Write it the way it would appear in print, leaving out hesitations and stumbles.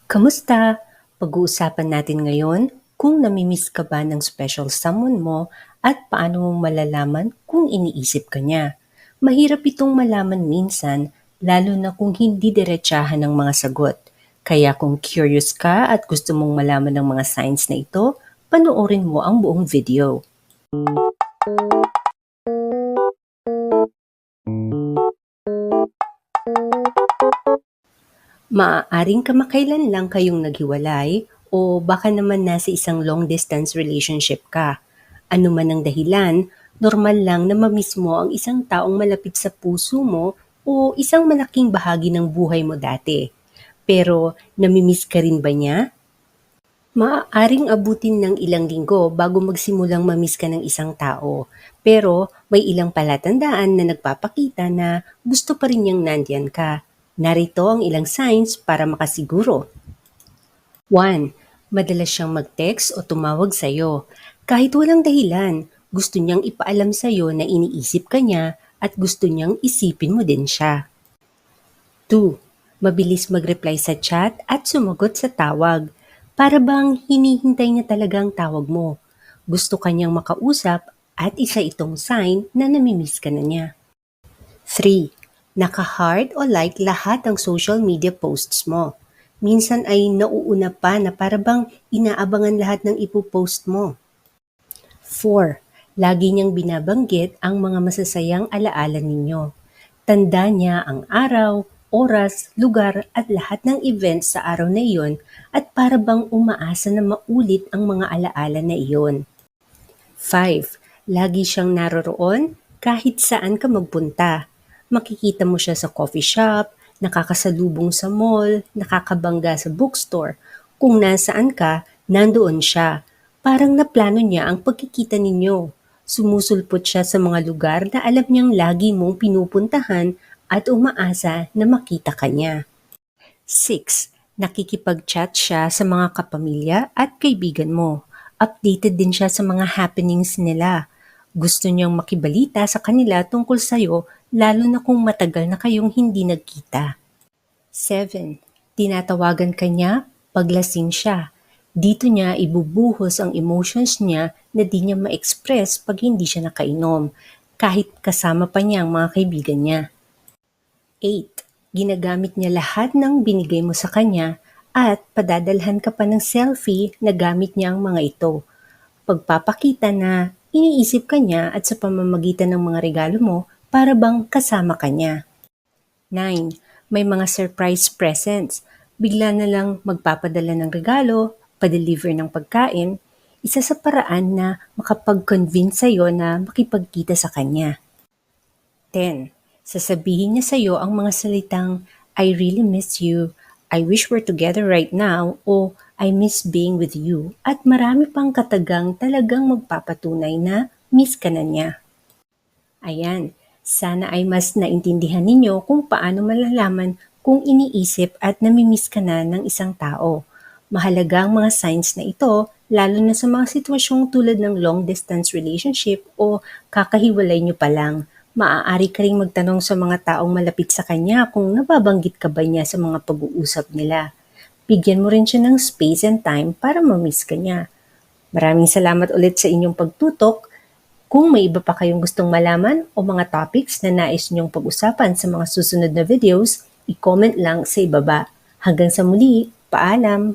Kamusta? Pag-uusapan natin ngayon kung namimiss ka ba ng special someone mo at paano mo malalaman kung iniisip ka niya. Mahirap itong malaman minsan, lalo na kung hindi diretsahan ng mga sagot. Kaya kung curious ka at gusto mong malaman ng mga signs na ito, panoorin mo ang buong video. Maaaring kamakailan lang kayong naghiwalay o baka naman nasa isang long-distance relationship ka. Ano man ang dahilan, normal lang na mamiss mo ang isang taong malapit sa puso mo o isang malaking bahagi ng buhay mo dati. Pero namimiss ka rin ba niya? Maaaring abutin ng ilang linggo bago magsimulang mamiss ka ng isang tao. Pero may ilang palatandaan na nagpapakita na gusto pa rin niyang nandiyan ka. Narito ang ilang signs para makasiguro. 1. Madalas siyang mag-text o tumawag sa'yo. Kahit walang dahilan, gusto niyang ipaalam sa'yo na iniisip ka niya at gusto niyang isipin mo din siya. 2. Mabilis mag-reply sa chat at sumagot sa tawag. Para bang hinihintay niya talaga ang tawag mo. Gusto ka niyang makausap at isa itong sign na namimiss ka na niya. 3. Naka-heart o like lahat ang social media posts mo. Minsan ay nauuna pa na para bang inaabangan lahat ng ipopost mo. 4. Lagi niyang binabanggit ang mga masasayang alaala ninyo. Tanda niya ang araw, oras, lugar at lahat ng events sa araw na iyon at para bang umaasa na maulit ang mga alaala na iyon. 5. Lagi siyang naroroon kahit saan ka magpunta. Makikita mo siya sa coffee shop, nakakasalubong sa mall, nakakabangga sa bookstore. Kung nasaan ka, nandoon siya. Parang naplano niya ang pagkikita ninyo. Sumusulpot siya sa mga lugar na alam niyang lagi mong pinupuntahan at umaasa na makita ka niya. 6. Nakikipag-chat siya sa mga kapamilya at kaibigan mo. Updated din siya sa mga happenings nila. Gusto niyang makibalita sa kanila tungkol sa'yo lalo na kung matagal na kayong hindi nagkita. 7. Tinatawagan ka niya paglasing siya. Dito niya ibubuhos ang emotions niya na di niya ma-express pag hindi siya nakainom, kahit kasama pa niya ang mga kaibigan niya. 8. Ginagamit niya lahat ng binigay mo sa kanya at padadalhan ka pa ng selfie na gamit niya ang mga ito. Pagpapakita na iniisip ka niya at sa pamamagitan ng mga regalo mo para bang kasama ka niya. 9. May mga surprise presents. Bigla na lang magpapadala ng regalo, pa-deliver ng pagkain, isa sa paraan na makapag-convince sa'yo na makipagkita sa kanya. 10. Sasabihin niya sa'yo ang mga salitang, I really miss you, I wish we're together right now, o I miss being with you, at marami pang katagang talagang magpapatunay na miss ka na niya. Ayan, sana ay mas naintindihan ninyo kung paano malalaman kung iniisip at namimiss ka na ng isang tao. Mahalaga ang mga signs na ito, lalo na sa mga sitwasyong tulad ng long-distance relationship o kakahiwalay nyo pa lang. Maaari ka ring magtanong sa mga taong malapit sa kanya kung nababanggit ka ba niya sa mga pag-uusap nila. Bigyan mo rin siya ng space and time para mamiss ka niya. Maraming salamat ulit sa inyong pagtutok. Kung may iba pa kayong gustong malaman o mga topics na nais niyong pag-usapan sa mga susunod na videos, i-comment lang sa ibaba. Hanggang sa muli, paalam!